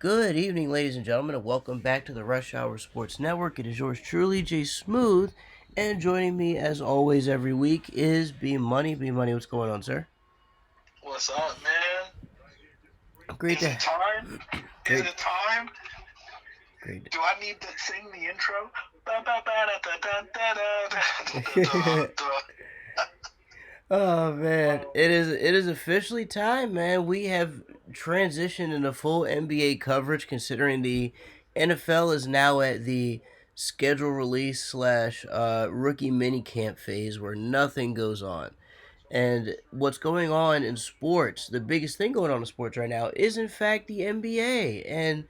Good evening, ladies and gentlemen, and welcome back to the Rush Hour Sports Network. It is yours truly, Jay Smooth, and joining me as always every week is B Money. B Money, what's going on, sir? What's up, man? Great Is to, it time? Is great, it time? great. Do I need to sing the intro? Oh man, it is officially time, man. We have transitioned into full NBA coverage, considering the NFL is now at the schedule release slash rookie mini camp phase where nothing goes on. And what's going on in sports, the biggest thing going on in sports right now is in fact the NBA. And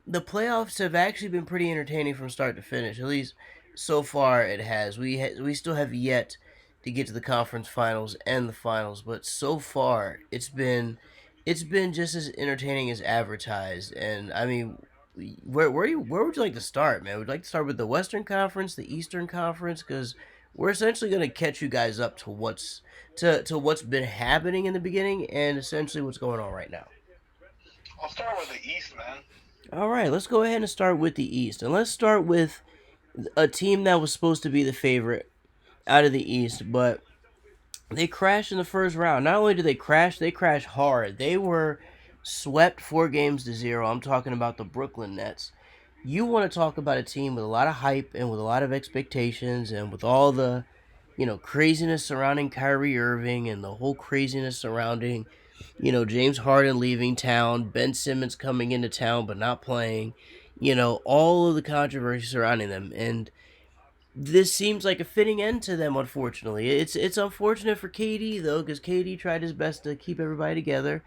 the playoffs have actually been pretty entertaining from start to finish. At least so far it has. We still have yet to get to the conference finals and the finals, but so far it's been just as entertaining as advertised. And I mean, where would you like to start, man? Would you like to start with the Western Conference, the Eastern Conference, because we're essentially going to catch you guys up to what's been happening in the beginning and essentially what's going on right now. I'll start with the East, man. All right, let's go ahead and start with the East. And let's start with a team that was supposed to be the favorite out of the East, but they crashed in the first round. Not only did they crashed hard. They were swept 4 games to 0. I'm talking about the Brooklyn Nets. You want to talk about a team with a lot of hype and with a lot of expectations and with all the, craziness surrounding Kyrie Irving and the whole craziness surrounding, James Harden leaving town, Ben Simmons coming into town but not playing, all of the controversy surrounding them. And this seems like a fitting end to them. Unfortunately, it's unfortunate for KD though, because KD tried his best to keep everybody together,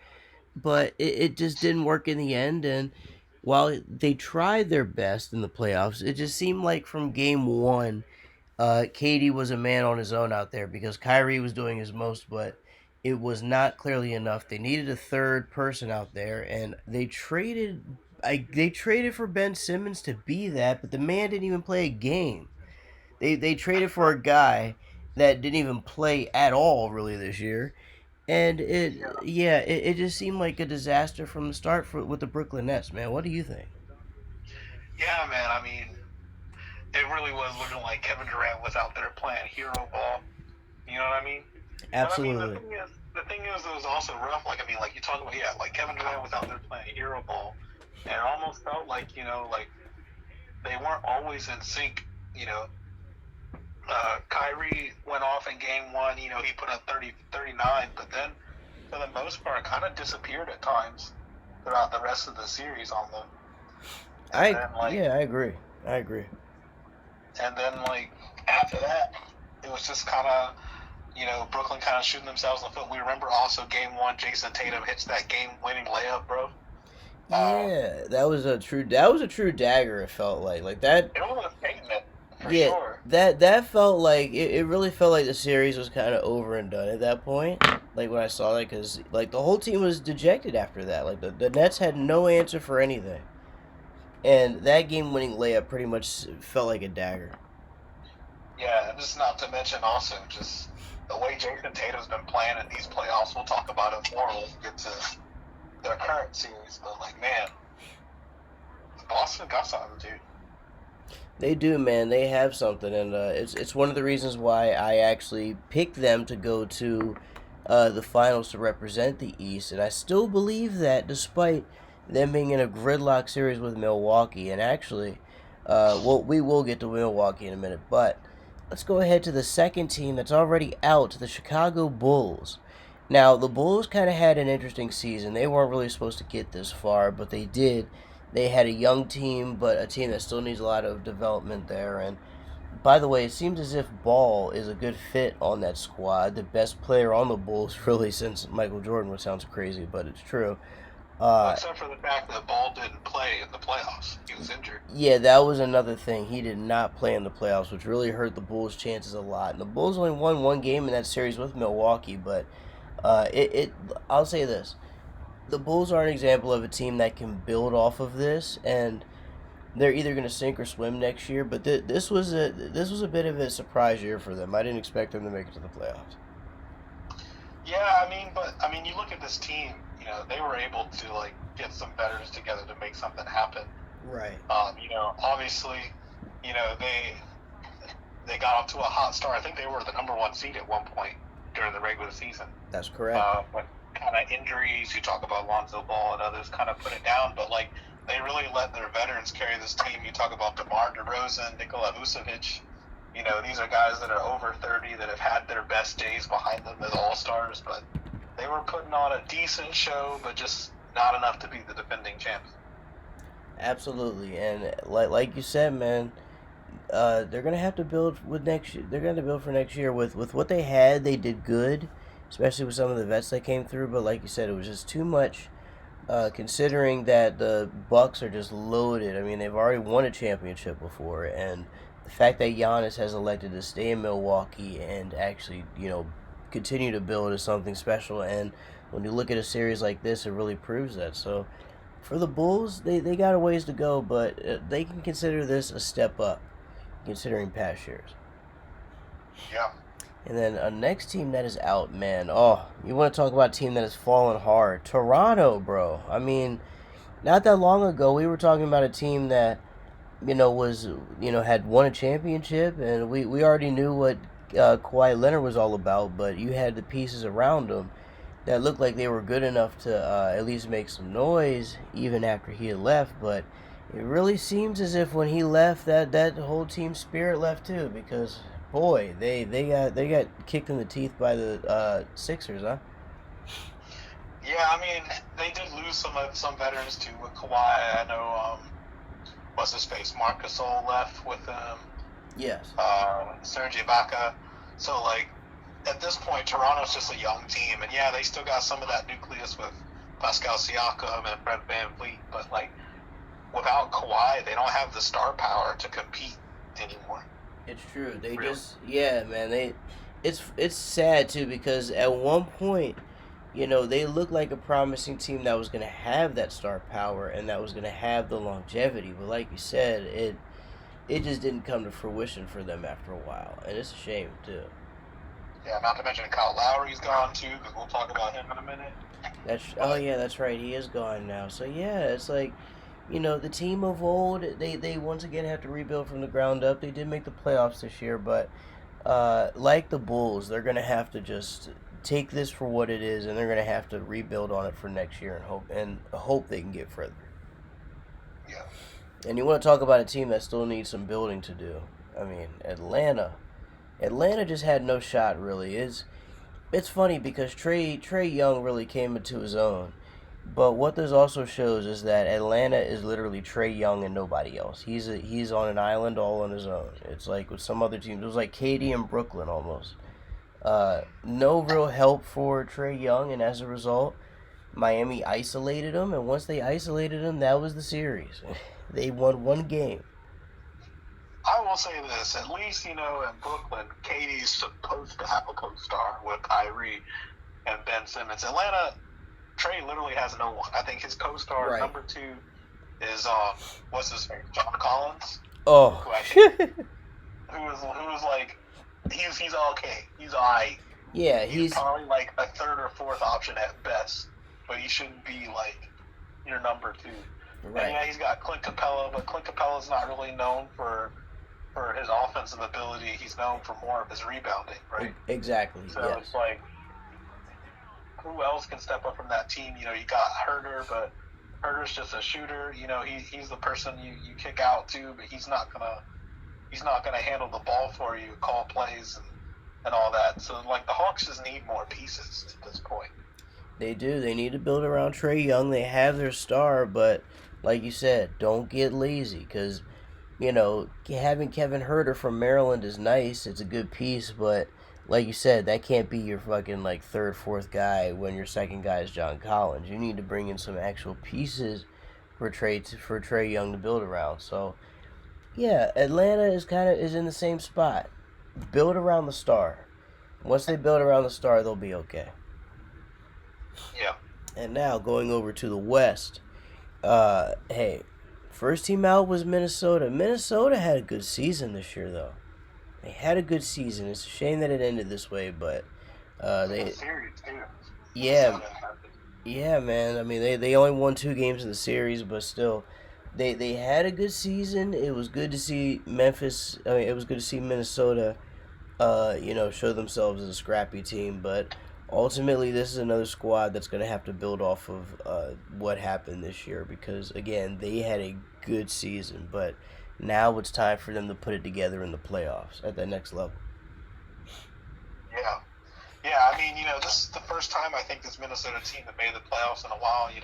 but it just didn't work in the end. And while they tried their best in the playoffs, it just seemed like from game one, KD was a man on his own out there because Kyrie was doing his most, but it was not clearly enough. They needed a third person out there, and they traded. They traded for Ben Simmons to be that, but the man didn't even play a game. They traded for a guy that didn't even play at all really this year, and Yeah, it just seemed like a disaster from the start with the Brooklyn Nets. Man, what do you think? yeah, man. I mean, it really was looking like Kevin Durant was out there playing hero ball. You know what I mean? But I mean, Absolutely. the thing is, it was also rough. Like, I mean, like you talk about, yeah, like Kevin Durant was out there playing hero ball, and it almost felt like like they weren't always in sync. You know, Kyrie went off in game one. He put up 30, 39, but then for the most part, kind of disappeared at times throughout the rest of the series on them. And I then Yeah, I agree. I agree. like after that, it was just kind of Brooklyn kind of shooting themselves in the foot. We remember also game one, Jason Tatum hits that game-winning layup, bro. Um, Yeah, that was a true dagger. It felt like that. it was a statement for Yeah, sure. that felt like it really felt like the series was kind of over and done at that point. Like when I saw that, because like the whole team was dejected after that. Like the Nets had no answer for anything, and that game-winning layup pretty much felt like a dagger. Yeah, and just not to mention also just the way Jason Tatum's been playing in these playoffs. We'll talk about it more when we get to their current series. But like, man, Boston got something, dude. They do, man. They have something, and it's one of the reasons why I actually picked them to go to the finals to represent the East, and I still believe that despite them being in a gridlock series with Milwaukee, and actually, we will get to Milwaukee in a minute, but let's go ahead to the second team that's already out, the Chicago Bulls. Now, the Bulls kind of had an interesting season. They weren't really supposed to get this far, but they did. They had a young team, but a team that still needs a lot of development there. And by the way, it seems as if Ball is a good fit on that squad. The best player on the Bulls, really, since Michael Jordan, which sounds crazy, but it's true. Well, Uh, except for the fact that Ball didn't play in the playoffs. He was injured. yeah, that was another thing. He did not play in the playoffs, which really hurt the Bulls' chances a lot. And the Bulls only won one game in that series with Milwaukee, but I'll say this: the Bulls are an example of a team that can build off of this, and they're either going to sink or swim next year. But this was a bit of a surprise year for them. I didn't expect them to make it to the playoffs. Yeah, I mean, but I mean, you look at this team. they were able to like get some veterans together to make something happen. Right. Obviously, you know, they got off to a hot start. I think they were the number one seed at one point during the regular season. That's correct. But kind of injuries, you talk about Lonzo Ball and others kind of put it down, but like they really let their veterans carry this team. You talk about DeMar DeRozan, Nikola Vucevic. These are guys that are over 30 that have had their best days behind them as all-stars, but they were putting on a decent show, but just not enough to beat the defending champs. Absolutely, and like you said, man, they're gonna have to build with next year. They're gonna build for next year with what they had. They did good, especially with some of the vets that came through. But like you said, it was just too much. Considering that the Bucks are just loaded. I mean, they've already won a championship before, and the fact that Giannis has elected to stay in Milwaukee and actually, continue to build is something special. And when you look at a series like this, it really proves that. So for the Bulls, they got a ways to go, but they can consider this a step up, considering past years. Yeah. And then a next team that is out, man. Oh, you want to talk about a team that has fallen hard? Toronto, bro. I mean, not that long ago, we were talking about a team that, was, had won a championship, and we already knew what Kawhi Leonard was all about, but you had the pieces around him that looked like they were good enough to at least make some noise, even after he had left, but it really seems as if when he left, that whole team spirit left too, because boy, they got kicked in the teeth by the Sixers, huh? Yeah, I mean, they did lose some veterans too with Kawhi. I know, what's his face, Marc Gasol left with them. Yes. Serge Ibaka. So like at this point, Toronto's just a young team, and yeah, they still got some of that nucleus with Pascal Siakam and Fred VanVleet, but like without Kawhi, they don't have the star power to compete anymore. It's true. They Really? just, yeah, man. It's sad too, because at one point, they looked like a promising team that was gonna have that star power and that was gonna have the longevity. But like you said, it just didn't come to fruition for them after a while, and it's a shame too. Yeah, not to mention Kyle Lowry's gone too, because we'll talk about him in a minute. Oh yeah, that's right. He is gone now. So yeah, it's like, the team of old. They once again have to rebuild from the ground up. They did make the playoffs this year, but like the Bulls, they're gonna have to just take this for what it is, and they're gonna have to rebuild on it for next year and hope they can get further. Yeah. And you want to talk about a team that still needs some building to do. I mean, Atlanta. Atlanta just had no shot really. It's funny because Trey Young really came into his own. But what this also shows is that Atlanta is literally Trey Young and nobody else. He's on an island all on his own. It's like with some other teams. It was like KD and Brooklyn almost. No real help for Trey Young, and as a result, Miami isolated him. And once they isolated him, that was the series. They won one game. I will say this, at least, in Brooklyn, Katie's supposed to have a co-star with Kyrie and Ben Simmons. Atlanta, Trey literally has no one. I think his co-star, Right. number 2, is, what's his name, John Collins? Oh. Who I think, who was like, he's okay. He's all right. Yeah, He's probably like a third or fourth option at best, but he shouldn't be like your number 2. right. And yeah, he's got Clint Capella, but Clint Capella's not really known for his offensive ability. He's known for more of his rebounding, right? Exactly. So Yes. it's like, who else can step up from that team? You got Herter, but Herter's just a shooter. He's the person you kick out to, but he's not gonna handle the ball for you, call plays and all that. So like the Hawks just need more pieces at this point. They do. They need to build around Trey Young. They have their star, but like you said, don't get lazy because, having Kevin Herter from Maryland is nice. It's a good piece, but like you said, that can't be your fucking like third, fourth guy when your second guy is John Collins. You need to bring in some actual pieces for Trey Young to build around. So yeah, Atlanta is in the same spot. Build around the star. Once they build around the star, they'll be okay. Yeah. And now going over to the West. Hey, first team out was Minnesota. Minnesota had a good season this year, though. They had a good season. It's a shame that it ended this way, but they, Series too. yeah, Yeah, man. I mean, they only won 2 games in the series, but still, they had a good season. It was good to see Memphis. I mean, it was good to see Minnesota, show themselves as a scrappy team. But ultimately, this is another squad that's going to have to build off of what happened this year because again, they had a good season, but now it's time for them to put it together in the playoffs at that next level. Yeah. Yeah, I mean, this is the first time I think this Minnesota team that made the playoffs in a while, and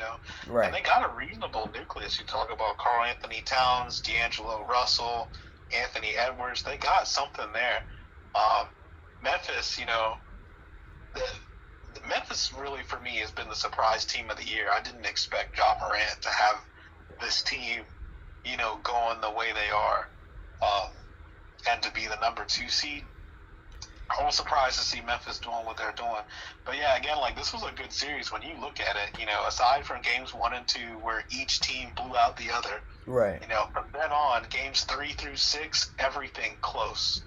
Right. they got a reasonable nucleus. You talk about Karl Anthony Towns, D'Angelo Russell, Anthony Edwards. They got something there. Um, Memphis, Memphis really for me has been the surprise team of the year. I didn't expect Ja Morant to have this team, going the way they are, um, and to be the number 2 seed. I was surprised to see Memphis doing what they're doing. But yeah, again, like this was a good series when you look at it, aside from games 1 and 2 where each team blew out the other, Right. from then on, games 3 through 6, everything close.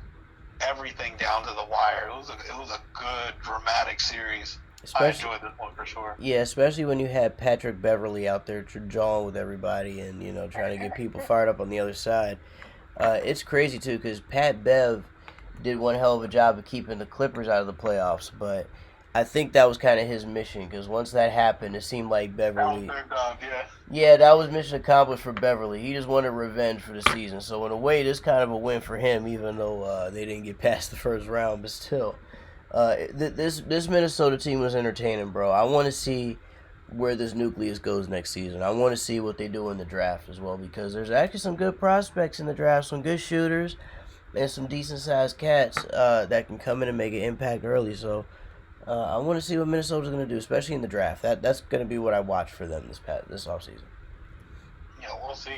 Everything down to the wire. It was a good dramatic series. I Especially. enjoyed this one for sure. Yeah, especially when you had Patrick Beverly out there jawing with everybody and trying to get people fired up on the other side. It's crazy too because Pat Bev did one hell of a job of keeping the Clippers out of the playoffs, but I think that was kind of his mission because once that happened, it seemed like That was Beverly. their dog, yeah. Yeah, that was mission accomplished for Beverly. He just wanted revenge for the season. So in a way, this kind of a win for him, even though they didn't get past the first round. But still, this Minnesota team was entertaining, bro. I want to see where this nucleus goes next season. I want to see what they do in the draft as well because there's actually some good prospects in the draft, some good shooters, and some decent sized cats that can come in and make an impact early. So I want to see what Minnesota's going to do, especially in the draft. That's going to be what I watch for them this offseason. Yeah, we'll see.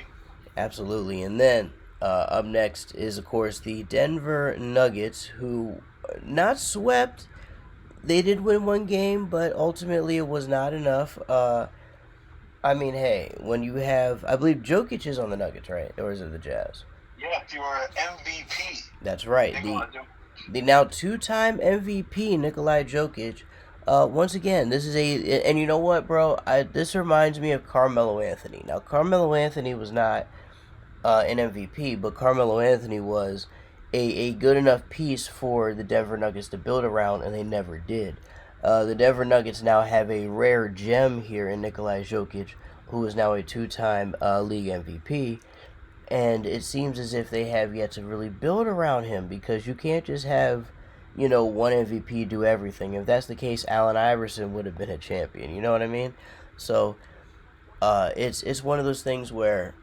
Absolutely. And then up next is, of course, the Denver Nuggets, who not swept. They did win 1 game, but ultimately it was not enough. I mean, hey, when you have, I believe Jokic is on the Nuggets, right? Or is it the Jazz? Yeah, if you were an MVP, That's right. they're The going to do. the now 2-time MVP Nikolai Jokic. Once again, this is and you know what, bro? This reminds me of Carmelo Anthony. Now, Carmelo Anthony was not an MVP, but Carmelo Anthony was a good enough piece for the Denver Nuggets to build around, and they never did. The Denver Nuggets now have a rare gem here in Nikolai Jokic, who is now a 2-time league MVP, and it seems as if they have yet to really build around him because you can't just have one MVP do everything. If that's the case, Allen Iverson would have been a champion. You know what I mean? So it's one of those things where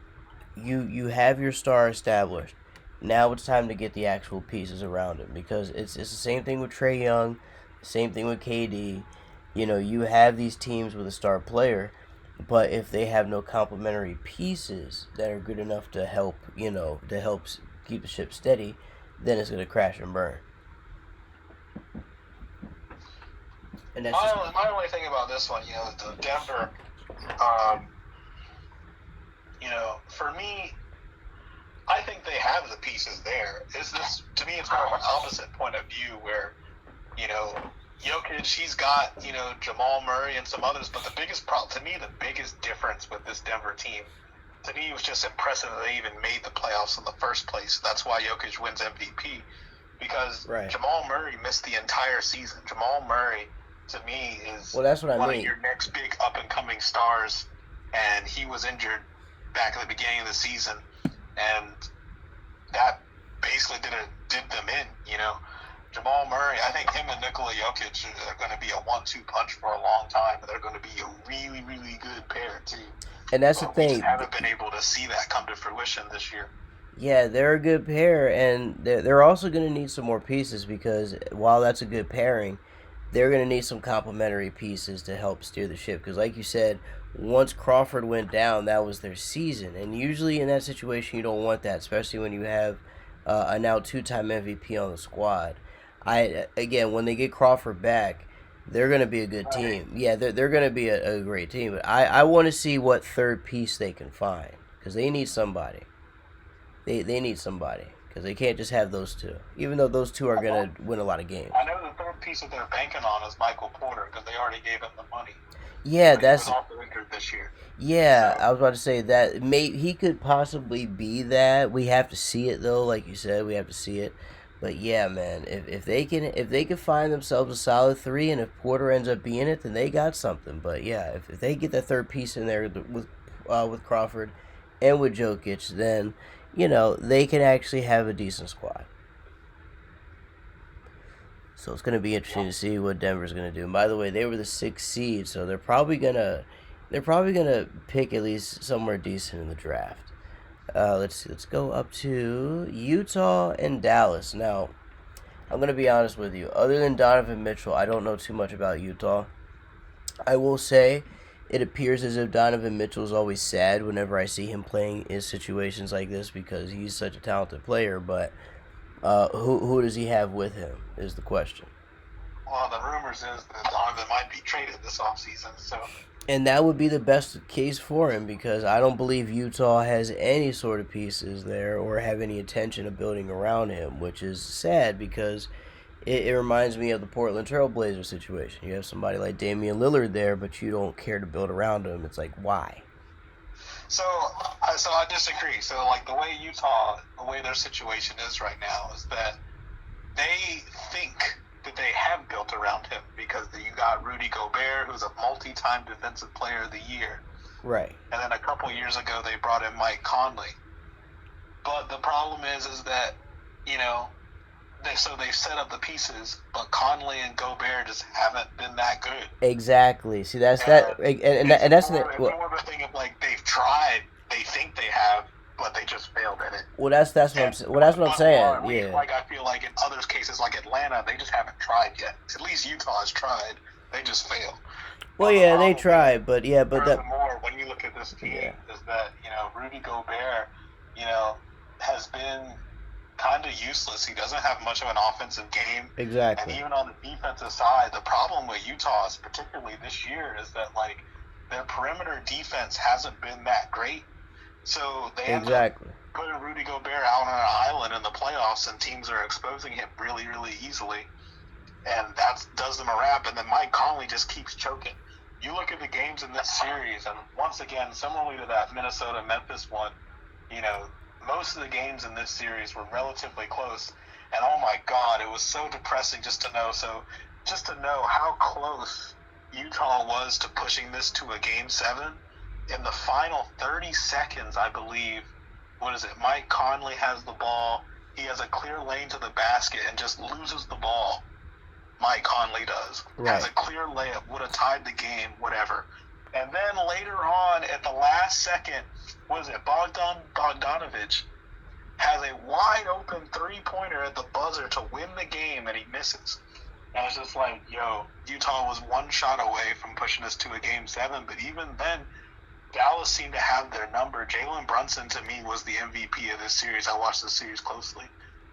you have your star established. Now it's time to get the actual pieces around him because it's the same thing with Trey Young, same thing with KD. You have these teams with a star player, but if they have no complementary pieces that are good enough to help, keep the ship steady, then it's gonna crash and burn. And that's just My only thing about this one, the Denver, um, for me, I think they have the pieces there. Is this to me? It's more of an opposite point of view where, you know, Jokic, he's got Jamal Murray and some others, but the biggest problem to me, the biggest difference with this Denver team, to me, was just impressive that they even made the playoffs in the first place. That's why Jokic wins MVP because right. Jamal Murray missed the entire season. Jamal Murray, to me, is Well, that's what I one of mean. your next big up and coming stars, and he was injured back at the beginning of the season, and that basically did them in. Jamal Murray, I think him and Nikola Jokic are going to be a 1-2 punch for a long time. They're going to be a really, really good pair too. And that's the But we just thing. haven't been able to see that come to fruition this year. Yeah, they're a good pair, and they're also going to need some more pieces because while that's a good pairing, they're going to need some complementary pieces to help steer the ship. Because, like you said, once Crawford went down, that was their season. And usually in that situation, you don't want that, especially when you have a now 2-time MVP on the squad. Again, when they get Crawford back, they're going to be a good Right. team. Yeah, they're going to be a great team. But I want to see what third piece they can find because they need somebody. They need somebody because they can't just have those two. Even though those two are gonna win a lot of games. I know the third piece that they're banking on is Michael Porter because they already gave him the money. Yeah, but he was that's also injured this year. yeah. So I was about to say that he could possibly be that. We have to see it though, like you said, we have to see it. But yeah, man, if they can find themselves a solid three, and if Porter ends up being it, then they got something. But yeah, if they get that third piece in there with Crawford and with Jokic, then they can actually have a decent squad. So it's going to be interesting yeah. to see what Denver's going to do. And by the way, they were the sixth seed, so they're probably gonna pick at least somewhere decent in the draft. Let's see. Let's go up to Utah and Dallas. Now, I'm gonna be honest with you. Other than Donovan Mitchell, I don't know too much about Utah. I will say, it appears as if Donovan Mitchell is always sad whenever I see him playing in situations like this because he's such a talented player. But who does he have with him is the question. Well, the rumors is that Donovan might be traded this offseason. So And that would be the best case for him because I don't believe Utah has any sort of pieces there or have any intention of building around him, which is sad because it reminds me of the Portland Trailblazers situation. You have somebody like Damian Lillard there, but you don't care to build around him. It's like, why? so I disagree. So like the way Utah, the way their situation is right now is that they think that they have built around him because you got Rudy Gobert, who's a multi-time Defensive Player of the Year, Right. and then a couple years ago they brought in Mike Conley. But the problem is that you know they set up the pieces, but Conley and Gobert just haven't been that good. Exactly. See, that's that, And and that's the it's well, more of a thing of like they've tried, they think they have, but they just failed at it. that's what I'm And well, that's what I'm or saying. at least Yeah. like I feel like in other cases like Atlanta, they just haven't tried yet. At least Utah has tried. They just failed. Well, But the yeah, they problem is, tried, but yeah, but that furthermore, when you look at this team, yeah, is that Rudy Gobert, you know, has been kind of useless. He doesn't have much of an offensive game, and exactly, even on the defensive side, the problem with Utah, is particularly this year, is that like their perimeter defense hasn't been that great. So they end up exactly, putting Rudy Gobert out on an island in the playoffs, and teams are exposing him really, really easily, and that does them a rap. And then Mike Conley just keeps choking. You look at the games in this series, and once again, similarly to that Minnesota Memphis one, you know, most of the games in this series were relatively close. And oh my God, it was so depressing just to know. So just to know how close Utah was to pushing this to a game seven in the final 30 seconds, I believe. What is it? Mike Conley has the ball. He has a clear lane to the basket and just loses the ball. Mike Conley does. right, Has a clear layup, would have tied the game, whatever. And then later on, at the last second, was it Bogdanovich has a wide open 3-pointer at the buzzer to win the game, and he misses. And it's just like, Utah was one shot away from pushing us to a game seven, but even then, Dallas seemed to have their number. Jalen Brunson, to me, was the MVP of this series. I watched the series closely.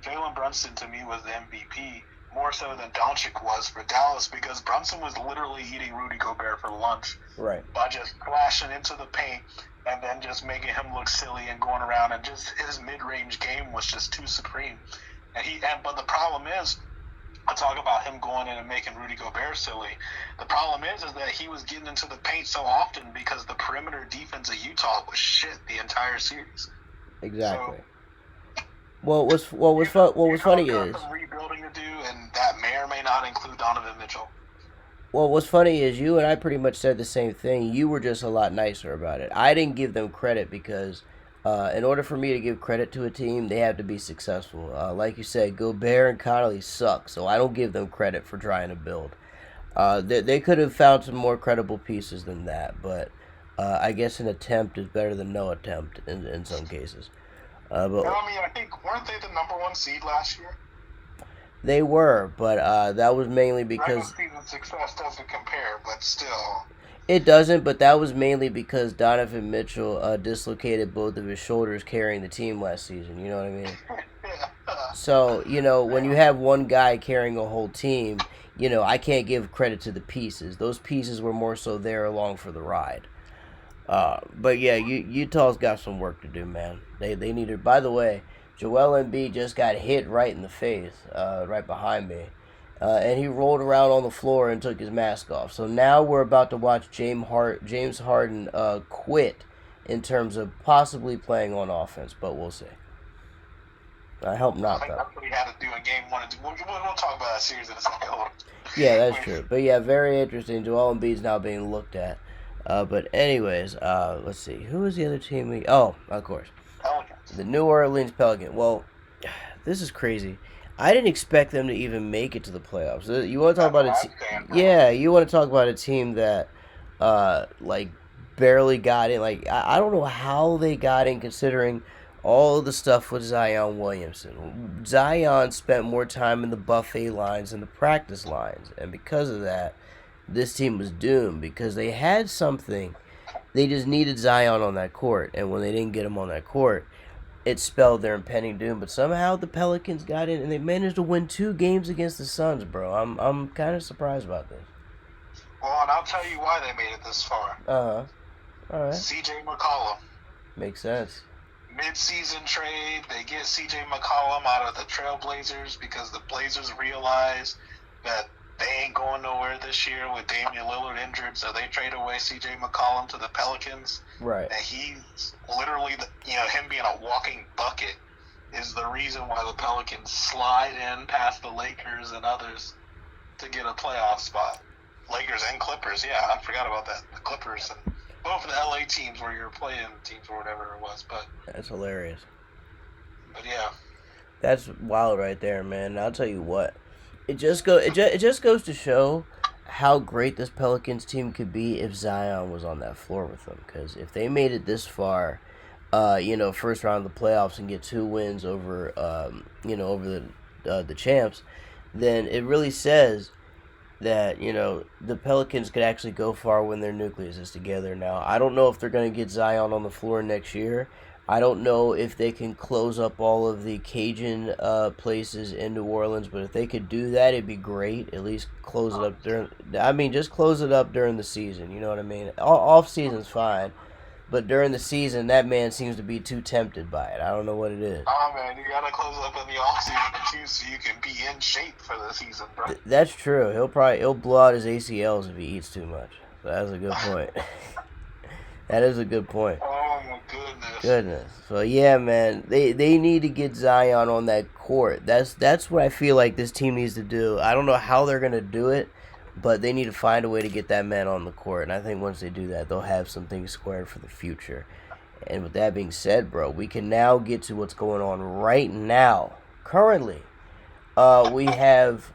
Jalen Brunson, to me, was the MVP, more so than Doncic was for Dallas, because Brunson was literally eating Rudy Gobert for lunch right, by just flashing into the paint and then just making him look silly and going around, and just his mid-range game was just too supreme. But the problem is, I talk about him going in and making Rudy Gobert silly. The problem is that he was getting into the paint so often because the perimeter defense of Utah was shit the entire series. exactly. So What was Utah's funny got is some rebuilding to do, and that may or may not include Donovan Mitchell. Well, what's funny is you and I pretty much said the same thing. You were just a lot nicer about it. I didn't give them credit because, in order for me to give credit to a team, they have to be successful. Like you said, Gobert and Connolly suck, so I don't give them credit for trying to build. They could have found some more credible pieces than that, but I guess an attempt is better than no attempt in some cases. And But I mean, I think weren't they the number one seed last year? they were, but that was mainly Regular because season success doesn't compare, but still. it doesn't, but that was mainly because Donovan Mitchell dislocated both of his shoulders carrying the team last season. You know what I mean? So, when you Yeah. have one guy carrying a whole team, I can't give credit to the pieces. Those pieces were more so there along for the ride. But yeah, Utah's got some work to do, man. They needed. By the way, Joel Embiid just got hit right in the face, right behind me. and he rolled around on the floor and took his mask off. So now we're about to watch James Harden quit in terms of possibly playing on offense, but we'll see. I hope I not, think though. that's what he had to do in game 1 and 2. We'll talk about that series in a second. Yeah, that's true. But yeah, very interesting. Joel Embiid's now being looked at. But anyways, let's see. Who was the other team? Oh, of course, Pelicans. the New Orleans Pelicans. Well, this is crazy. I didn't expect them to even make it to the playoffs. You want to talk about it? Yeah, you want to talk about a team that, like, barely got in. Like, I don't know how they got in, considering all of the stuff with Zion Williamson. Zion spent more time in the buffet lines than the practice lines, and because of that, this team was doomed because they had something. They just needed Zion on that court, and when they didn't get him on that court, it spelled their impending doom. But somehow the Pelicans got in, and they managed to win 2 games against the Suns, bro. I'm kind of surprised about this. Well, and I'll tell you why they made it this far. All right. CJ McCollum. Makes sense. Mid-season trade, they get CJ McCollum out of the Trailblazers because the Blazers realize that they ain't going nowhere this year with Damian Lillard injured, so they trade away CJ McCollum to the Pelicans. Right. And he's literally, him being a walking bucket is the reason why the Pelicans slide in past the Lakers and others to get a playoff spot. Lakers and Clippers, yeah, I forgot about that. The Clippers and both of the LA teams where you're playing teams or whatever it was, but that's hilarious. But yeah, that's wild right there, man. And I'll tell you what, it just goes to show how great this Pelicans team could be if Zion was on that floor with them. Because if they made it this far, first round of the playoffs and get 2 wins over, over the champs, then it really says that the Pelicans could actually go far when their nucleus is together. Now, I don't know if they're going to get Zion on the floor next year. I don't know if they can close up all of the Cajun places in New Orleans, but if they could do that, it'd be great. At least close it up just close it up during the season. You know what I mean? Off season's fine, but during the season, that man seems to be too tempted by it. I don't know what it is. Oh man, you gotta close up in the off season too, so you can be in shape for the season, bro. That's true. He'll blow out his ACLs if he eats too much. So that's a good point. That is a good point. Oh my goodness. So yeah, man, they need to get Zion on that court. That's what I feel like this team needs to do. I don't know how they're gonna do it, but they need to find a way to get that man on the court. And I think once they do that, they'll have some things squared for the future. And with that being said, bro, we can now get to what's going on right now. Currently, we have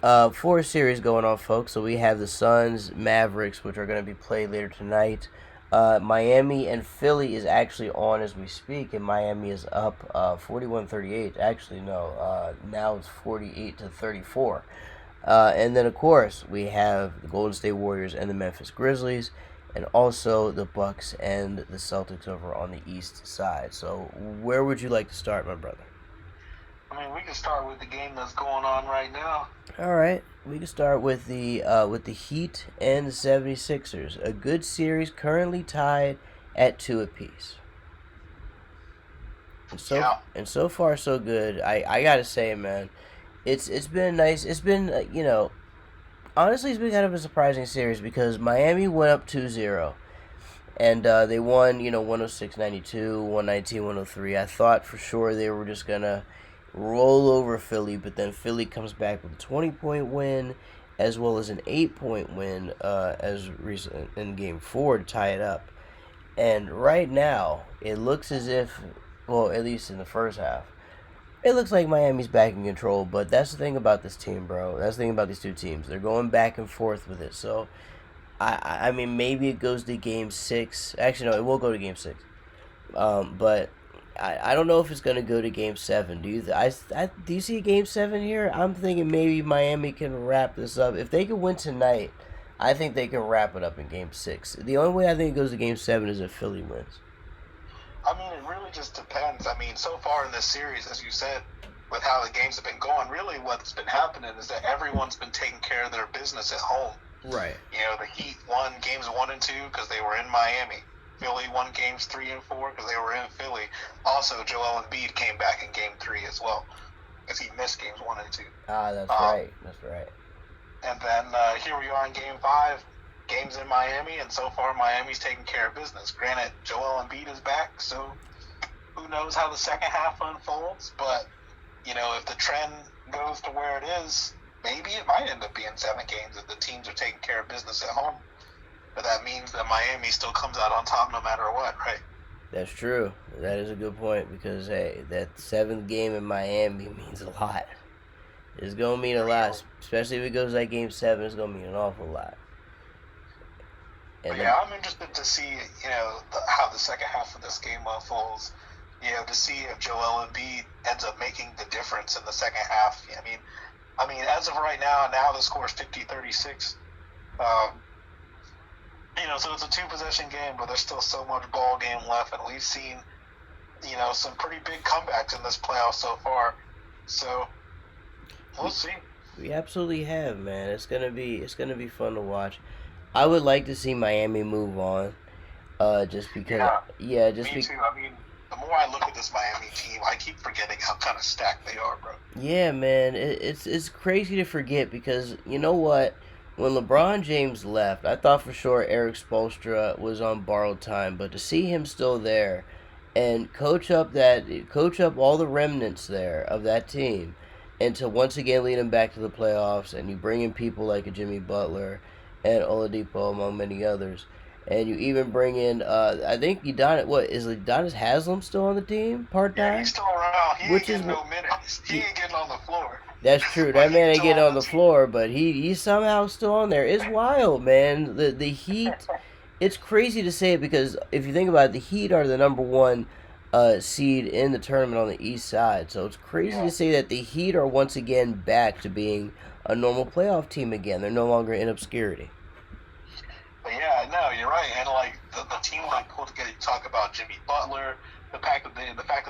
4 series going on, folks. So we have the Suns, Mavericks, which are going to be played later tonight. Miami and Philly is actually on as we speak, and Miami is up 41-38. Actually, no, now it's 48-34. And then, of course, we have the Golden State Warriors and the Memphis Grizzlies, and also the Bucks and the Celtics over on the East side. So where would you like to start, my brother? I mean, we can start with the game that's going on right now. All right. We can start with the Heat and the 76ers. A good series, currently tied at 2 apiece. And so far so good. I gotta say, man, it's been nice. It's been honestly, it's been kind of a surprising series because Miami went up 2-0. And they won, 106-92, 119-103. I thought for sure they were just going to roll over Philly, but then Philly comes back with a 20-point win as well as an 8-point win as recent in Game 4 to tie it up. And right now, it looks as if, well, at least in the first half, it looks like Miami's back in control. But that's the thing about this team, bro. That's the thing about these two teams. They're going back and forth with it. So, I mean, maybe it goes to Game 6. Actually, no, it will go to Game 6. But I don't know if it's going to go to Game 7. Do you see Game 7 here? I'm thinking maybe Miami can wrap this up. If they can win tonight, I think they can wrap it up in Game 6. The only way I think it goes to Game 7 is if Philly wins. I mean, it really just depends. I mean, so far in this series, as you said, with how the games have been going, really what's been happening is that everyone's been taking care of their business at home. Right. The Heat won Games 1 and 2 because they were in Miami. Philly won Games 3 and 4 because they were in Philly. Also, Joel Embiid came back in Game 3 as well. because he missed games 1 and 2. Ah, that's Um, right. That's right. and then here we are in Game 5. Games in Miami, and so far Miami's taking care of business. Granted, Joel Embiid is back, so who knows how the second half unfolds, but if the trend goes to where it is, maybe it might end up being 7 games if the teams are taking care of business at home. But that means that Miami still comes out on top no matter what, right? That's true. That is a good point because hey, that 7th game in Miami means a lot. It's gonna mean a lot, especially if it goes like Game 7. It's gonna mean an awful lot. But And yeah, I'm interested to see, how the second half of this game unfolds. To see if Joel Embiid ends up making the difference in the second half. I mean, as of right now the score is 50-36. So it's a 2-possession game, but there's still so much ball game left, and we've seen, some pretty big comebacks in this playoff so far. So we'll see. we absolutely have, man. It's gonna be fun to watch. I would like to see Miami move on. Just because, yeah, just me too. I mean, the more I look at this Miami team, I keep forgetting how kind of stacked they are, bro. yeah, man. It's crazy to forget because you know what? When LeBron James left, I thought for sure Eric Spoelstra was on borrowed time, but to see him still there and coach up all the remnants there of that team, and to once again lead them back to the playoffs, and you bring in people like a Jimmy Butler and Oladipo among many others, and you even bring in I think Udonis Haslam still on the team part Yeah, time, he's still around. He ain't which is getting no minutes. He ain't getting on the floor. that's true. But That he's man ain't still getting on on the the team. floor, but he's somehow still on there. It's wild, man. The Heat. It's crazy to say it because if you think about it, the Heat are the number one seed in the tournament on the East side. So it's crazy to Yeah. say that the Heat are once again back to being a normal playoff team again. They're no longer in obscurity. But yeah, no, you're right. And like the team like pulled together. You talk about Jimmy Butler, the fact that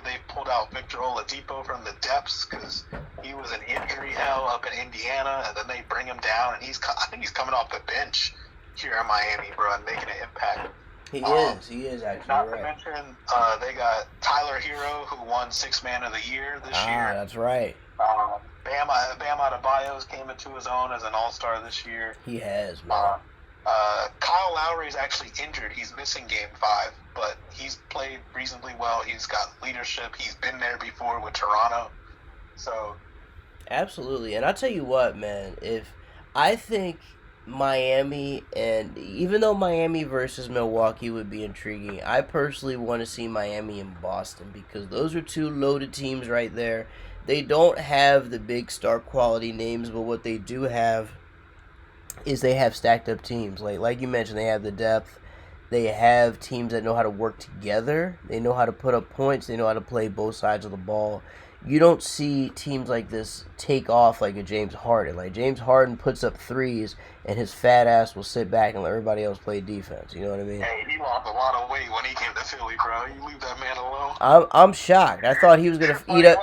they pulled out Victor Oladipo from the depths because he was in injury hell up in Indiana, and then they bring him down, and I think he's coming off the bench here in Miami, bro, and making an impact. He is. He is actually Not to right. mention, they got Tyler Hero, who won Sixth Man of the Year this Ah, year. that's right. Bam Adebayo's came into his own as an All-Star this year. He has, man. Kyle Lowry is actually injured. He's missing Game 5, but he's played reasonably well. He's got leadership. He's been there before with Toronto. So Absolutely. And I'll tell you what, man, if I think Miami, and even though Miami versus Milwaukee would be intriguing, I personally want to see Miami and Boston because those are two loaded teams right there. They don't have the big star quality names, but what they do have is they have stacked up teams. Like you mentioned, they have the depth. They have teams that know how to work together. They know how to put up points. They know how to play both sides of the ball. You don't see teams like this take off like a James Harden. Like James Harden puts up threes, and his fat ass will sit back and let everybody else play defense. You know what I mean? hey, he lost a lot of weight when he came to Philly, bro. You leave that man alone. I'm shocked. I thought he was gonna eat up.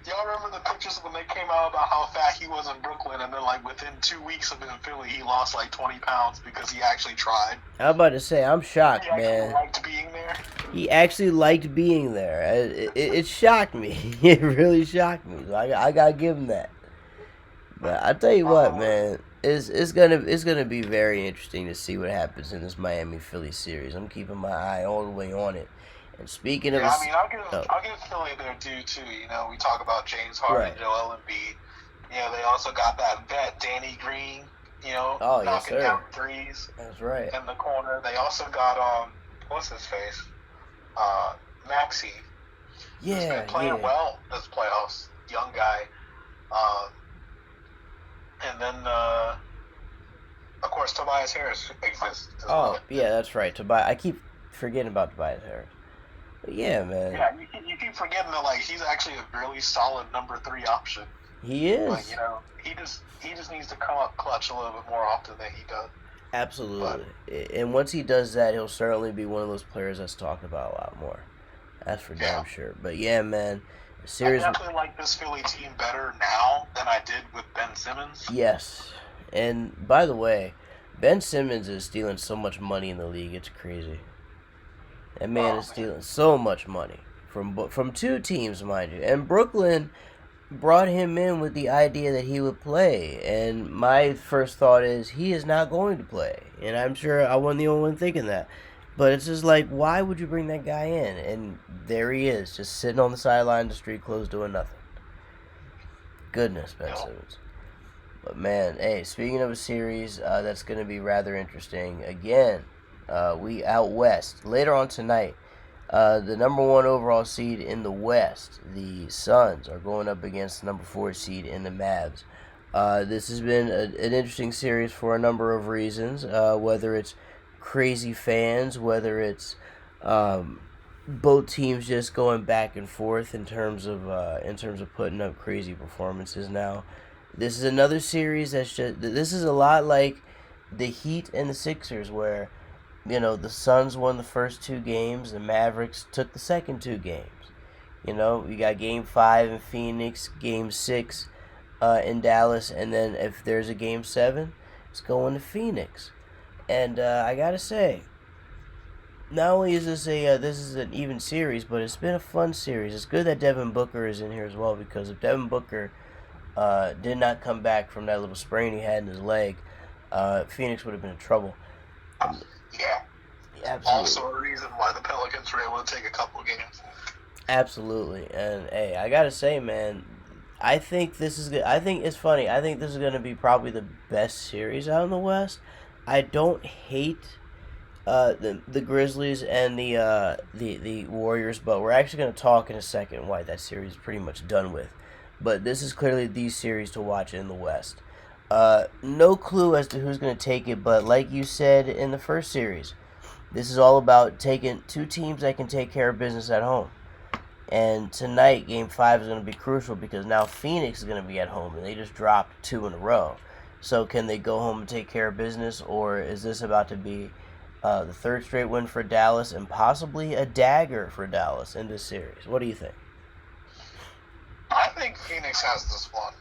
Y'all remember the pictures when they came out about how fat he was in Brooklyn, and then like within 2 weeks of in Philly, he lost like 20 pounds because he actually tried. I'm about to say I'm shocked, He actually man. liked being there. He actually liked being there. It shocked me. It really shocked me. So I gotta give him that. But I tell you what, man, it's gonna be very interesting to see what happens in this Miami Philly series. I'm keeping my eye all the way on it. And speaking of, Yeah, I mean, I'll give Philly their due too. We talk about James Harden, right. Joel Embiid. They also got that vet Danny Green. Oh, yes, knocking sir. down threes That's right. in the corner. They also got what's his face, Maxey. Yeah, Who's been playing well this playoffs. Young guy. And then of course Tobias Harris exists. Oh, yeah, that's right. I keep forgetting about Tobias Harris. But yeah, man. Yeah, you keep forgetting that like he's actually a really solid number 3 option. He is. But he just needs to come up clutch a little bit more often than he does. Absolutely. And once he does that, he'll certainly be one of those players that's talked about a lot more. That's for damn sure. But yeah, man. I definitely like this Philly team better now than I did with Ben Simmons. Yes. And by the way, Ben Simmons is stealing so much money in the league. It's crazy. That man is stealing so much money from 2 teams, mind you. And Brooklyn, brought him in with the idea that he would play, and my first thought is he is not going to play, and I'm sure I wasn't the only one thinking that. But it's just like, why would you bring that guy in? And there he is, just sitting on the sideline of the street clothes doing nothing. Goodness, Ben Simmons. But man, hey, speaking of a series that's going to be rather interesting, again, we out west later on tonight. The number one overall seed in the West, the Suns, are going up against the number four seed in the Mavs. This has been an interesting series for a number of reasons, whether it's crazy fans, whether it's both teams just going back and forth in terms of putting up crazy performances. Now, this is another series this is a lot like the Heat and the Sixers, where the Suns won the first two games, the Mavericks took the second two games. We got Game 5 in Phoenix, Game 6 in Dallas, and then if there's a Game 7, it's going to Phoenix. And I gotta say, not only is this is an even series, but it's been a fun series. It's good that Devin Booker is in here as well, because if Devin Booker did not come back from that little sprain he had in his leg, Phoenix would have been in trouble. Yeah. Absolutely. Also a reason why the Pelicans were able to take a couple of games. Absolutely. And hey, I gotta say, man, I think this is good. I think it's funny. I think this is gonna be probably the best series out in the West. I don't hate the Grizzlies and the Warriors, but we're actually gonna talk in a second why that series is pretty much done with. But this is clearly the series to watch in the West. No clue as to who's gonna take it, but like you said in the first series, this is all about taking two teams that can take care of business at home. And tonight, Game 5 is going to be crucial, because now Phoenix is going to be at home, and they just dropped two in a row. So can they go home and take care of business, or is this about to be the third straight win for Dallas and possibly a dagger for Dallas in this series? What do you think? I think Phoenix has this one.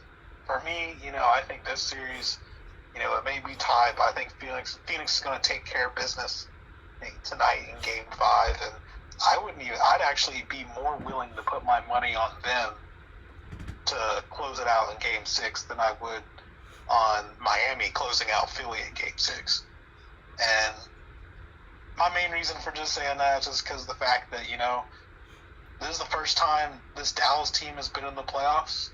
For me, I think this series, it may be tied, but I think Phoenix is going to take care of business tonight in Game 5, and I'd actually be more willing to put my money on them to close it out in Game 6 than I would on Miami closing out Philly in Game 6. And my main reason for just saying that is just because of the fact that, this is the first time this Dallas team has been in the playoffs,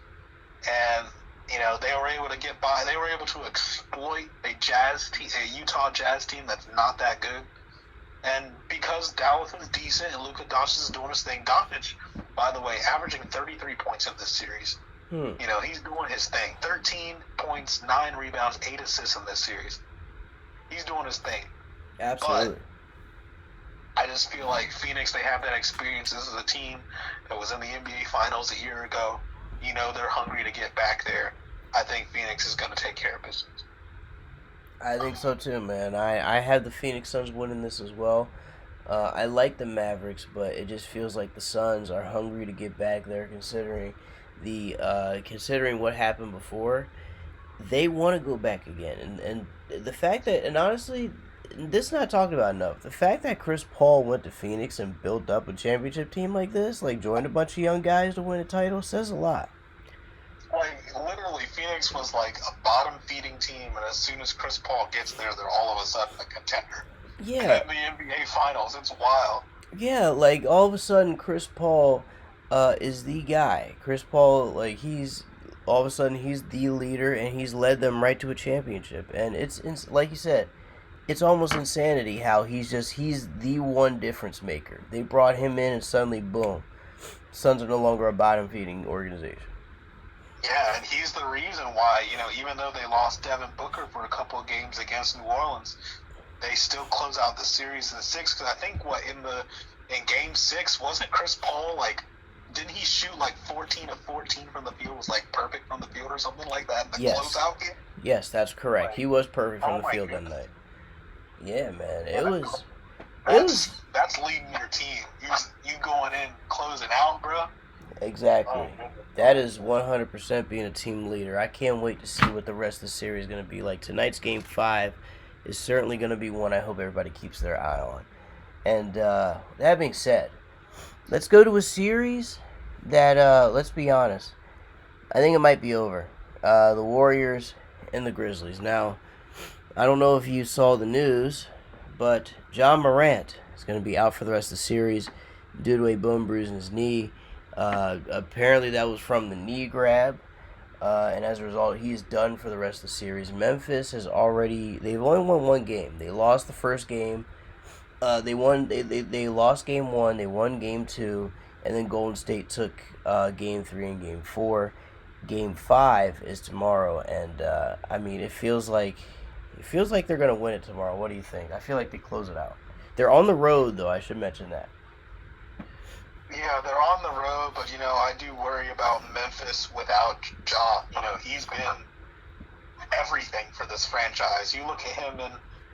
and, they were able to get by. They were able to exploit a Utah Jazz team that's not that good. And because Dallas is decent and Luka Doncic is doing his thing, Doncic, by the way, averaging 33 points in this series. He's doing his thing. 13 points, 9 rebounds, 8 assists in this series. He's doing his thing. Absolutely. But I just feel like Phoenix, they have that experience. This is a team that was in the NBA Finals a year ago. They're hungry to get back there. I think Phoenix is going to take care of business. I think so too, man. I have the Phoenix Suns winning this as well. I like the Mavericks, but it just feels like the Suns are hungry to get back there, considering considering what happened before. They want to go back again, and the fact that, and honestly, this is not talked about enough. The fact that Chris Paul went to Phoenix and built up a championship team like this, like joined a bunch of young guys to win a title, says a lot. Literally, Phoenix was like a bottom-feeding team, and as soon as Chris Paul gets there, they're all of a sudden a contender. Yeah. In the NBA Finals, it's wild. Yeah, like all of a sudden Chris Paul is the guy. Chris Paul, like he's all of a sudden he's the leader, and he's led them right to a championship. And it's like you said, it's almost insanity how he's the one difference maker. They brought him in, and suddenly, boom, Suns are no longer a bottom-feeding organization. Yeah, and he's the reason why, even though they lost Devin Booker for a couple of games against New Orleans, they still close out the series in 6. Because I think in Game 6, wasn't Chris Paul didn't he shoot 14 of 14 from the field? Was perfect from the field or something like that in the closeout game? Yes, that's correct. He was perfect from the field that night. Yeah, man, it was. That's leading your team. You going in closing out, bro. Exactly. That is 100% being a team leader. I can't wait to see what the rest of the series is going to be like. Tonight's Game 5 is certainly going to be one I hope everybody keeps their eye on. And that being said, let's go to a series that, let's be honest, I think it might be over. The Warriors and the Grizzlies. Now, I don't know if you saw the news, but John Morant is going to be out for the rest of the series due to a bone bruise in his knee. Apparently, that was from the knee grab. And as a result, he's done for the rest of the series. Memphis has already, they've only won one game. They lost the first game. They lost game one, they won game two, and then Golden State took game three and game four. Game five is tomorrow, and I mean, it feels like they're gonna win it tomorrow. What do you think? I feel like they close it out. They're on the road, though. I should mention that. Yeah, they're on the road, but I do worry about Memphis without Ja. He's been everything for this franchise. You look at him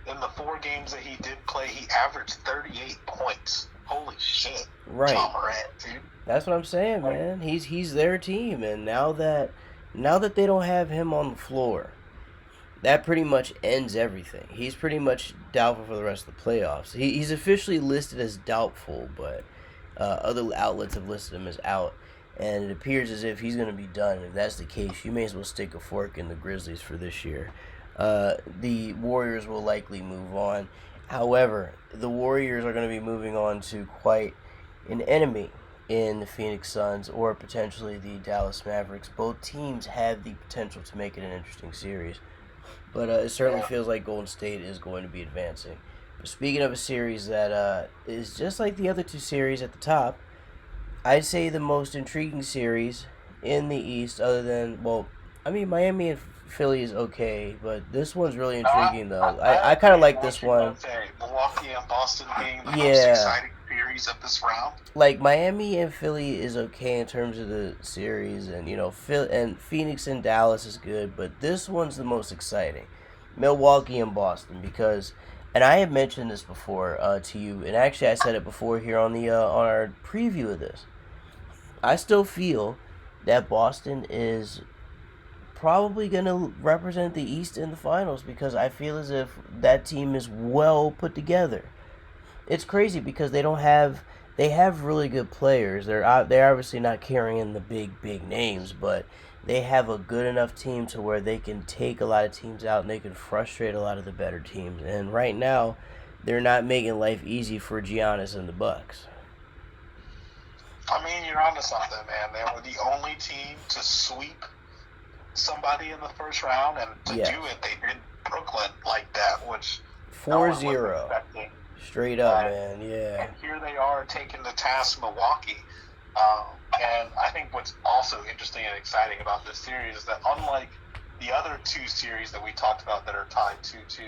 in the 4 games that he did play, he averaged 38 points. Holy shit. Right. Ja Morant, dude. That's what I'm saying, man. He's their team, and now that they don't have him on the floor, that pretty much ends everything. He's pretty much doubtful for the rest of the playoffs. He's officially listed as doubtful, but other outlets have listed him as out. And it appears as if he's going to be done. If that's the case, you may as well stick a fork in the Grizzlies for this year. The Warriors will likely move on. However, the Warriors are going to be moving on to quite an enemy in the Phoenix Suns or potentially the Dallas Mavericks. Both teams have the potential to make it an interesting series. But it certainly feels like Golden State is going to be advancing. But speaking of a series that is just like the other two series at the top, I'd say the most intriguing series in the East, other than, well, I mean, Miami and Philly is okay, but this one's really intriguing, though. I kind of like this one. Milwaukee and Boston being the most Yeah. exciting series of this round. Like, Miami and Philly is okay in terms of the series, and, and Phoenix and Dallas is good, but this one's the most exciting. Milwaukee and Boston, because, and I had mentioned this before to you, and actually I said it before here on on our preview of this. I still feel that Boston is probably going to represent the East in the finals because I feel as if that team is well put together. It's crazy because they have really good players. They're obviously not carrying the big names, but they have a good enough team to where they can take a lot of teams out and they can frustrate a lot of the better teams. And right now, they're not making life easy for Giannis and the Bucks. I mean, you're onto something, man. They were the only team to sweep somebody in the first round, and to do it, they did Brooklyn like that, which 4-0. Straight up, man, yeah. And here they are taking the task Milwaukee. And I think what's also interesting and exciting about this series is that unlike the other two series that we talked about that are tied 2-2,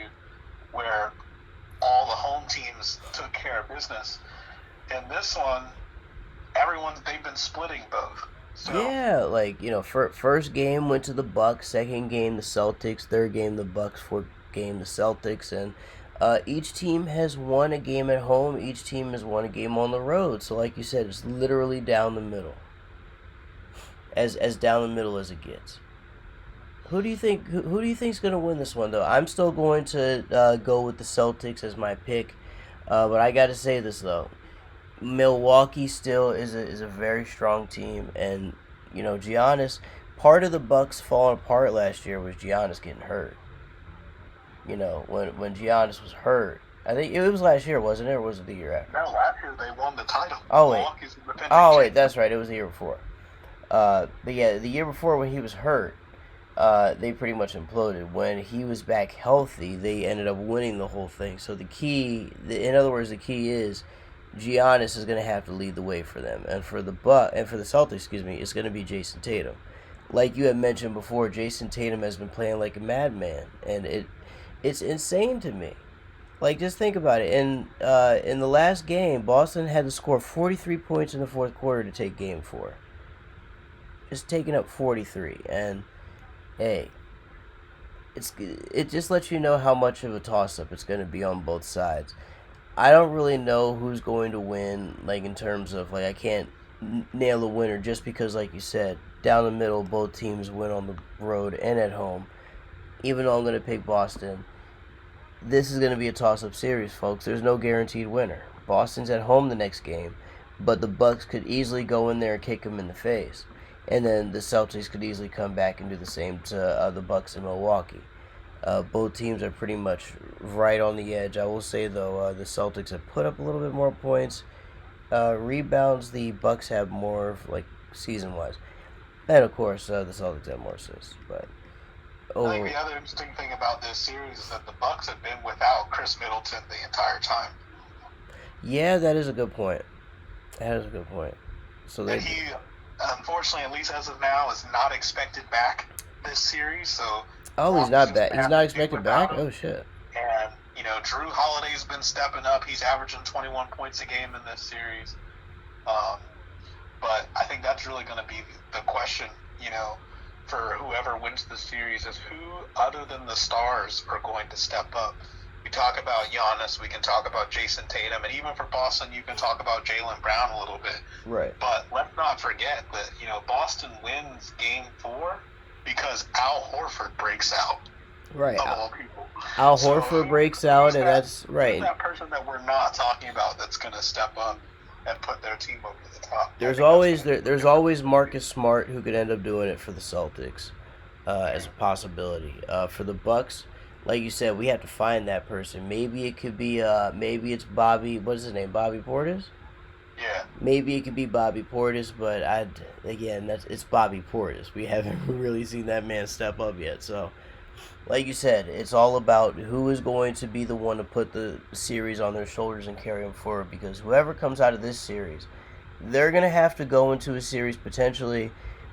where all the home teams took care of business, in this one, they've been splitting both. So, yeah, like, first game went to the Bucks, second game the Celtics, third game the Bucks, fourth game the Celtics, and each team has won a game at home, each team has won a game on the road. So like you said, it's literally down the middle. As down the middle as it gets. Who do you think's going to win this one, though? I'm still going to go with the Celtics as my pick, but I got to say this, though. Milwaukee still is a very strong team, and Giannis. Part of the Bucks falling apart last year was Giannis getting hurt. When Giannis was hurt, I think it was last year, wasn't it, or was it the year after? No, last year they won the title. Oh wait, that's right. It was the year before. But yeah, the year before when he was hurt, they pretty much imploded. When he was back healthy, they ended up winning the whole thing. So the key is Giannis is going to have to lead the way for them, and for the Celtics, it's going to be Jason Tatum. Like you had mentioned before, Jason Tatum has been playing like a madman, and it's insane to me. Like, just think about it. In the last game, Boston had to score 43 points in the fourth quarter to take Game 4. Just taking up 43, and hey, it just lets you know how much of a toss-up it's going to be on both sides. I don't really know who's going to win, like, in terms of, like, I can't nail a winner just because, like you said, down the middle, both teams win on the road and at home. Even though I'm going to pick Boston, this is going to be a toss-up series, folks. There's no guaranteed winner. Boston's at home the next game, but the Bucks could easily go in there and kick them in the face. and then the Celtics could easily come back and do the same to the Bucks in Milwaukee. Both teams are pretty much right on the edge. I will say though, the Celtics have put up a little bit more points. Rebounds, the Bucks have more, like season wise, and of course the Celtics have more assists. But I think oh the other interesting thing about this series is that the Bucks have been without Chris Middleton the entire time. yeah, that is a good point. That is a good point. So And they, he, unfortunately, at least as of now, is not expected back this series. So oh, he's Milwaukee's not just back. gonna He's have not to do expected without back. him. Oh shit. And Drew Holiday's been stepping up. He's averaging 21 points a game in this series. Um, but I think that's really going to be the question, for whoever wins the series is who, other than the stars, are going to step up. We talk about Giannis, we can talk about Jason Tatum, and even for Boston, you can talk about Jaylen Brown a little bit. Right. But let's not forget that, Boston wins Game 4 because Al Horford breaks out. Right. Of all people. Al Horford breaks out, and that's Who's right. that person that we're not talking about that's going to step up and put their team over the top? There's always Marcus Smart who could end up doing it for the Celtics, as a possibility. For the Bucks, like you said, we have to find that person. Maybe it could be maybe it's Bobby. What is his name? Bobby Portis. Yeah. Maybe it could be Bobby Portis, but it's Bobby Portis. We haven't really seen that man step up yet. So, like you said, it's all about who is going to be the one to put the series on their shoulders and carry them forward. Because whoever comes out of this series, they're gonna have to go into a series potentially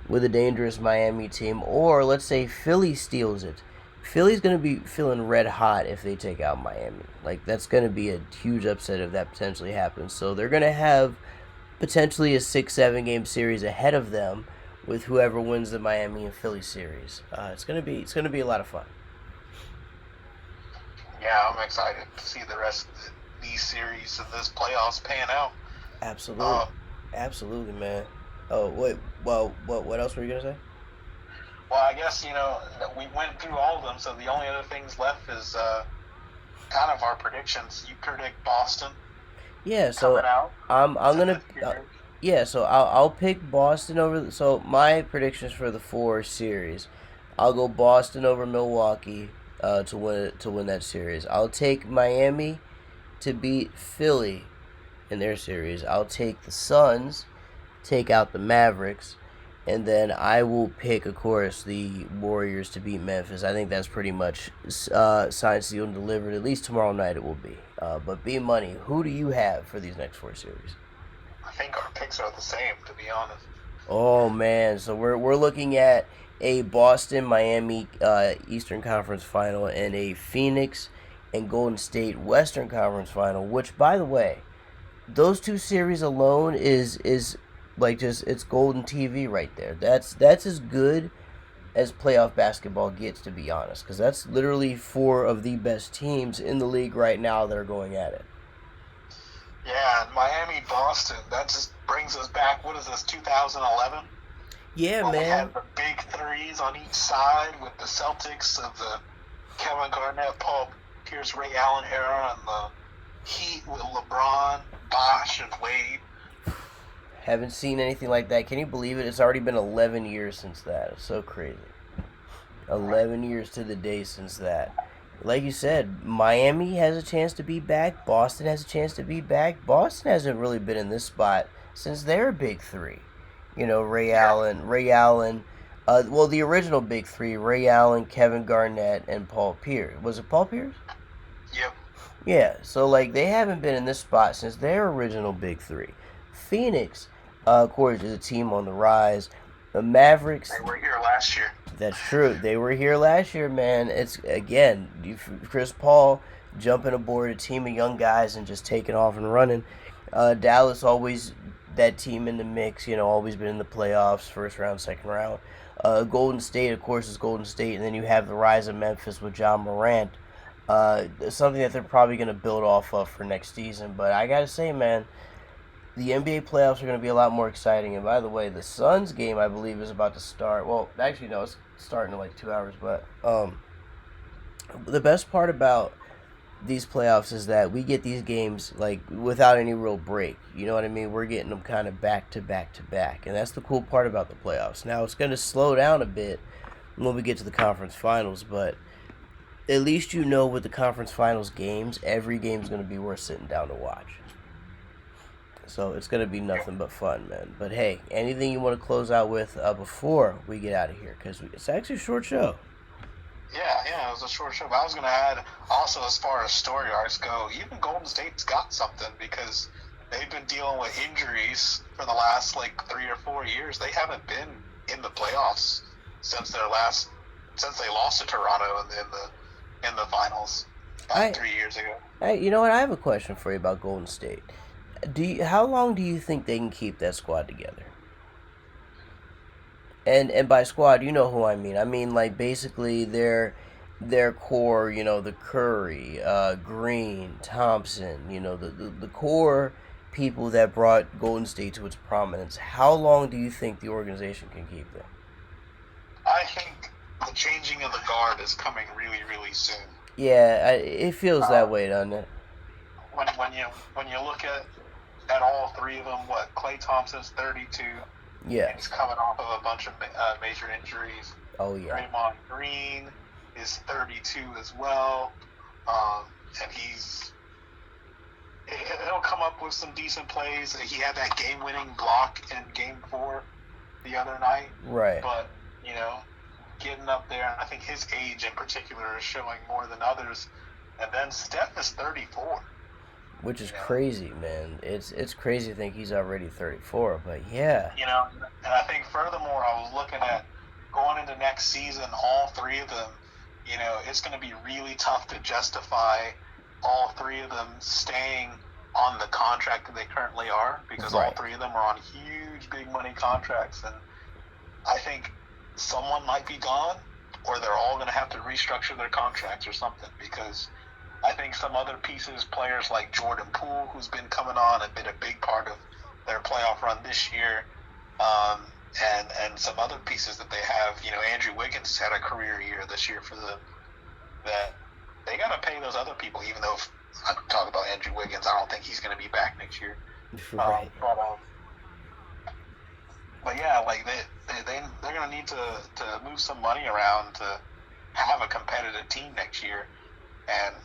with a dangerous Miami team, or let's say Philly steals it. Philly's gonna be feeling red hot if they take out Miami. Like that's gonna be a huge upset if that potentially happens. So they're gonna have potentially a 6-7 game series ahead of them with whoever wins the Miami and Philly series. It's gonna be a lot of fun. Yeah, I'm excited to see the rest of these series and this playoffs pan out. Absolutely, absolutely, man. Oh wait, well, what else were you gonna say? Well, I guess we went through all of them, so the only other things left is kind of our predictions. You predict Boston. Yeah, so coming out. I'm gonna yeah, so I'll pick Boston over. So my predictions for the 4 series, I'll go Boston over Milwaukee to win that series. I'll take Miami to beat Philly in their series. I'll take the Suns, take out the Mavericks, and then I will pick, of course, the Warriors to beat Memphis. I think that's pretty much signed, sealed, and delivered. At least tomorrow night it will be. But B Money, who do you have for these next 4 series? I think our picks are the same, to be honest. Oh man, so we're looking at a Boston Miami Eastern Conference final and a Phoenix and Golden State Western Conference final. Which, by the way, those 2 series alone is like just it's golden TV right there. That's as good as playoff basketball gets, to be honest, because that's literally 4 of the best teams in the league right now that are going at it. Yeah, and Miami, Boston, that just brings us back, what is this, 2011? Yeah, when man. We had the big threes on each side with the Celtics of the Kevin Garnett, Paul Pierce, Ray Allen era, and the Heat with LeBron, Bosh, and Wade. Haven't seen anything like that. Can you believe it? It's already been 11 years since that. It's so crazy. 11 years to the day since that. Like you said, Miami has a chance to be back. Boston has a chance to be back. Boston hasn't really been in this spot since their big 3. Ray Allen. Well, the original big 3, Ray Allen, Kevin Garnett, and Paul Pierce. Was it Paul Pierce? Yep. Yeah, so they haven't been in this spot since their original big 3. Phoenix, of course, is a team on the rise. The Mavericks. They were here last year. That's true. They were here last year, man. It's, again, Chris Paul jumping aboard a team of young guys and just taking off and running. Dallas, always that team in the mix, always been in the playoffs, first round, second round. Golden State, of course, is Golden State. And then you have the rise of Memphis with John Morant. Something that they're probably going to build off of for next season. But I got to say, man, the NBA playoffs are going to be a lot more exciting. And by the way, the Suns game, I believe, is about to start. Well, actually, no, it's starting in 2 hours. But the best part about these playoffs is that we get these games like without any real break. You know what I mean? We're getting them kind of back to back to back, and that's the cool part about the playoffs. Now it's going to slow down a bit when we get to the conference finals, but at least you know with the conference finals games, every game's going to be worth sitting down to watch. So it's going to be nothing but fun, man. But hey, anything you want to close out with before we get out of here? Because it's actually a short show. Yeah, it was a short show. But I was going to add, also, as far as story arcs go, even Golden State's got something because they've been dealing with injuries for the last, 3 or 4 years. They haven't been in the playoffs since they lost to Toronto in the finals about 3 years ago. Hey, you know what? I have a question for you about Golden State. How long do you think they can keep that squad together? And by squad, you know who I mean. I mean like basically their core. You know, the Curry, Green, Thompson. You know the core people that brought Golden State to its prominence. How long do you think the organization can keep them? I think the changing of the guard is coming really, really soon. Yeah, it feels that way, doesn't it? When you look at all three of them, Klay Thompson's 32. Yeah. He's coming off of a bunch of major injuries. Oh yeah. Draymond Green is 32 as well, and he'll come up with some decent plays. He had that game-winning block in Game 4 the other night. Right. But getting up there, I think his age in particular is showing more than others. And then Steph is 34. Which is crazy, man. It's crazy to think he's already 34, but yeah. And I think furthermore, I was looking at going into next season, all three of them, it's going to be really tough to justify all three of them staying on the contract that they currently are because all three of them are on huge, big money contracts. And I think someone might be gone or they're all going to have to restructure their contracts or something because I think some other pieces, players like Jordan Poole, who's been coming on and been a big part of their playoff run this year, and some other pieces that they have. Andrew Wiggins had a career year this year for them. That they got to pay those other people, even though if I talk about Andrew Wiggins, I don't think he's going to be back next year. Right. But yeah, they're going to need to move some money around to have a competitive team next year, and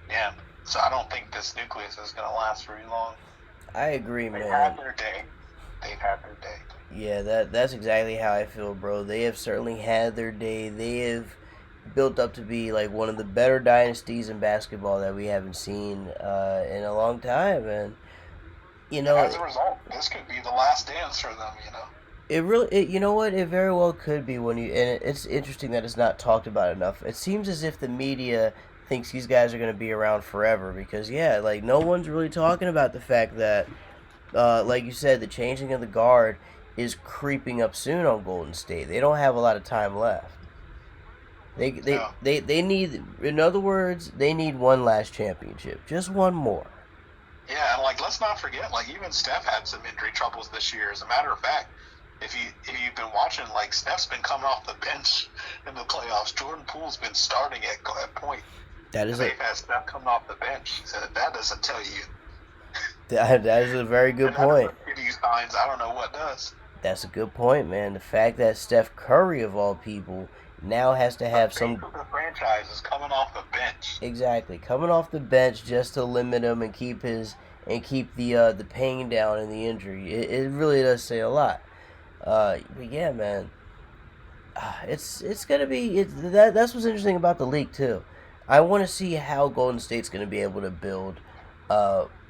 yeah, so I don't think this nucleus is going to last very long. I agree, man. They've had their day. Yeah, that's exactly how I feel, bro. They have certainly had their day. They have built up to be like one of the better dynasties in basketball that we haven't seen in a long time, and as a result, this could be the last dance for them. It really, you know what? It very well could be and it's interesting that it's not talked about enough. It seems as if the media thinks these guys are going to be around forever because no one's really talking about the fact that like you said, the changing of the guard is creeping up soon on Golden State. They don't have a lot of time left. They need, in other words, they need one last championship, just one more. Yeah, and let's not forget, even Steph had some injury troubles this year. As a matter of fact, if you've been watching, Steph's been coming off the bench in the playoffs. Jordan Poole's been starting at point. They've had Steph coming off the bench. So that doesn't tell you. That is a very good point. Signs, I don't know what does. That's a good point, man. The fact that Steph Curry, of all people, now has to have some. The franchise is coming off the bench. Exactly, coming off the bench just to limit him and keep the pain down and the injury. It really does say a lot. But yeah, man, it's gonna be that's what's interesting about the league too. I want to see how Golden State's gonna be able to build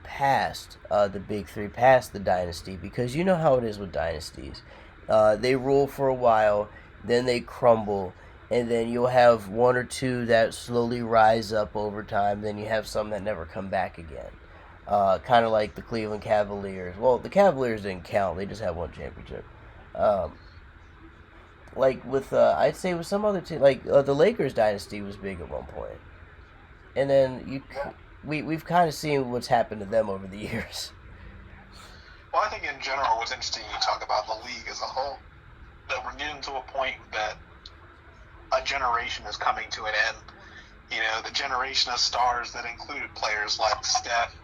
past the big three, past the dynasty, because you know how it is with dynasties. They rule for a while, then they crumble, and then you'll have one or two that slowly rise up over time. Then you have some that never come back again. Kind of like the Cleveland Cavaliers. Well, the Cavaliers didn't count; they just had one championship. I'd say with some other team, the Lakers dynasty was big at one point, and then we've kind of seen what's happened to them over the years. Well, I think in general, what's interesting, you talk about the league as a whole, that we're getting to a point that a generation is coming to an end, the generation of stars that included players like Steph.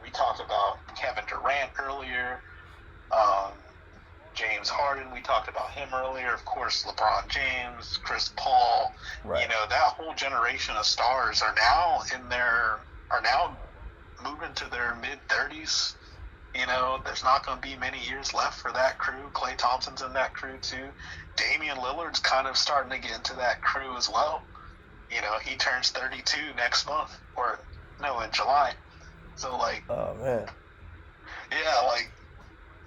We talked about Kevin Durant earlier. Um, James Harden, we talked about him earlier. Of course, LeBron James, Chris Paul. Right. That whole generation of stars are now moving to their mid-30s. There's not going to be many years left for that crew. Klay Thompson's in that crew too. Damian Lillard's kind of starting to get into that crew as well. He turns 32 next month, or no, in July. So oh man, yeah,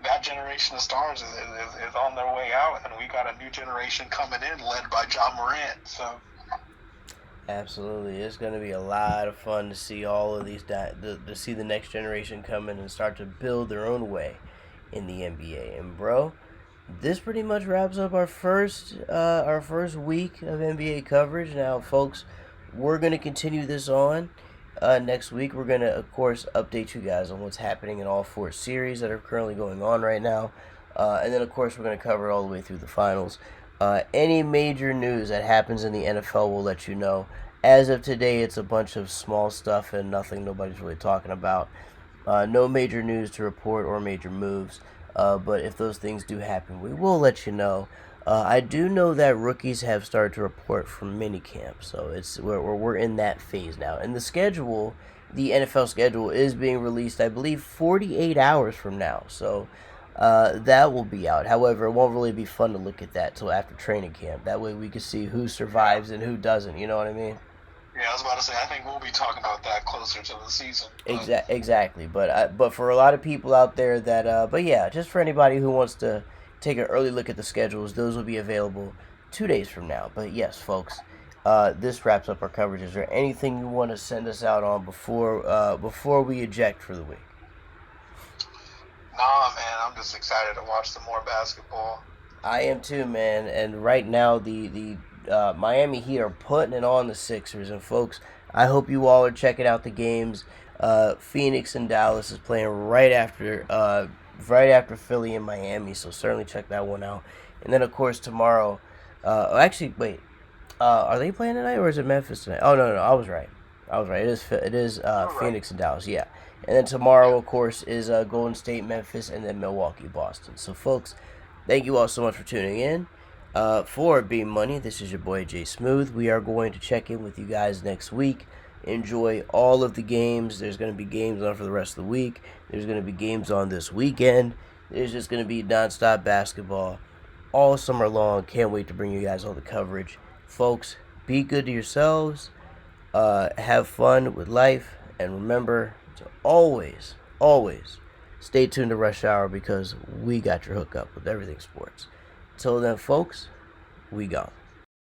that generation of stars is on their way out, and we got a new generation coming in led by John Morant. So absolutely, it's going to be a lot of fun to see all of these to see the next generation come in and start to build their own way in the NBA. And bro, this pretty much wraps up our first week of NBA coverage. Now, folks, we're gonna continue this on next week. We're gonna, of course, update you guys on what's happening in all four series that are currently going on right now, and then, of course, we're gonna cover it all the way through the finals. Any major news that happens in the NFL, we'll let you know. As of today, it's a bunch of small stuff and nothing nobody's really talking about. No major news to report or major moves. But if those things do happen, we will let you know. I do know that rookies have started to report from minicamp, so we're in that phase now. And the NFL schedule is being released, I believe, 48 hours from now. So that will be out. However, it won't really be fun to look at that till after training camp. That way we can see who survives and who doesn't. You know what I mean? yeah, I was about to say, I think we'll be talking about that closer to the season. Exactly. But for a lot of people out there but yeah, just for anybody who wants to take an early look at the schedules, those will be available 2 days from now. But yes, folks, this wraps up our coverage. Is there anything you want to send us out on before we eject for the week? Nah, man, I'm just excited to watch some more basketball. I am too, man. And right now, the Miami Heat are putting it on the Sixers. And folks, I hope you all are checking out the games. Phoenix and Dallas is playing right after Philly and Miami. So certainly check that one out. And then of course tomorrow. Actually, wait. Are they playing tonight or is it Memphis tonight? Oh no, I was right. It is Right. Phoenix and Dallas. Yeah. And then tomorrow, of course, is Golden State, Memphis, and then Milwaukee, Boston. So, folks, thank you all so much for tuning in. For Beam Money, this is your boy Jay Smooth. We are going to check in with you guys next week. Enjoy all of the games. There's going to be games on for the rest of the week. There's going to be games on this weekend. There's just going to be nonstop basketball all summer long. Can't wait to bring you guys all the coverage. Folks, be good to yourselves. Have fun with life. And remember to always stay tuned to Rush Hour because we got your hookup with everything sports. Till then, folks, we gone.